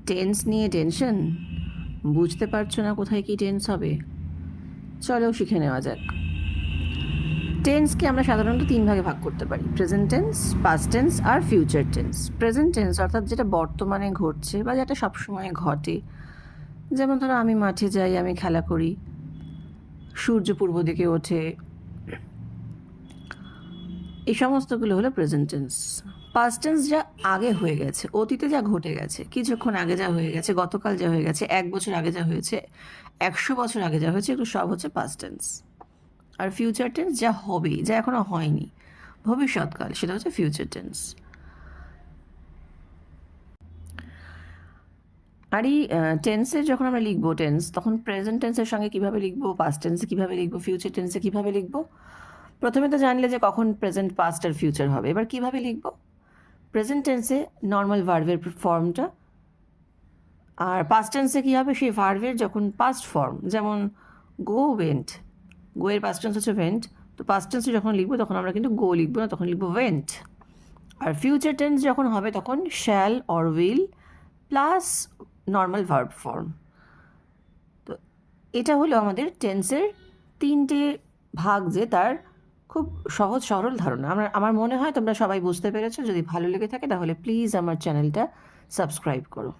Tense নিয়ে tension, বুঝতে পারছো না কোথায় কি টেন্স হবে? চলো শিখে নেওয়া যাক। টেন্সকে আমরা সাধারণত 3 ভাগে ভাগ করতে পারি: প্রেজেন্ট টেন্স, পাস্ট টেন্স আর ফিউচার টেন্স। প্রেজেন্ট টেন্স অর্থাৎ যেটা বর্তমানে ঘটছে বা যেটা সবসময় ঘটে। যেমন ধরো আমি মাঠে যাই, আমি খেলা করি, সূর্য পূর্ব দিকে ওঠে, এই সমস্তগুলো হলো প্রেজেন্ট টেন্স। পাস্ট টেন্স যা আগে হয়ে গেছে, অতীতে যা ঘটে গেছে, কিছুক্ষণ আগে যা হয়ে গেছে, গতকাল যা হয়ে গেছে, 1 বছর আগে যা হয়েছে, 100 বছর আগে যা হয়েছে, এগুলো সব হচ্ছে পাস্ট টেন্স। আর ফিউচার টেন্স যা হবে, যা এখনো হয়নি, ভবিষ্যৎকাল, সেটা হচ্ছে ফিউচার টেন্স। আর এই টেন্সে যখন আমরা লিখবো টেন্স, তখন প্রেজেন্ট টেন্সের সঙ্গে কীভাবে লিখবো, পাস্ট টেন্সে কীভাবে লিখবো, ফিউচার টেন্সে কীভাবে লিখবো। প্রথমে তো জানলে যে কখন প্রেজেন্ট, পাস্ট আর ফিউচার হবে। এবার কীভাবে লিখবো? প্রেজেন্ট টেন্সে নর্মাল ভার্বের ফর্মটা, আর পাস্ট টেন্সে কী হবে, সেই ভার্বের যখন পাস্ট ফর্ম, যেমন গো ওয়েন্ট, গো এর পাস্ট টেন্স হচ্ছে ওয়েন্ট, তো পাস্ট টেন্সে যখন লিখবো তখন আমরা কিন্তু গো লিখবো না, তখন লিখবো ওয়েন্ট। আর ফিউচার টেন্স যখন হবে তখন shall or will plus normal verb form. তো এটা হলো আমাদের টেন্সের 3টে ভাগ, যে তার খুব সহজ সরল ধারণা। আমার মনে হয় তোমরা সবাই বুঝতে পেরেছো। যদি ভালো লেগে থাকে তাহলে প্লিজ আমার চ্যানেলটা সাবস্ক্রাইব করো।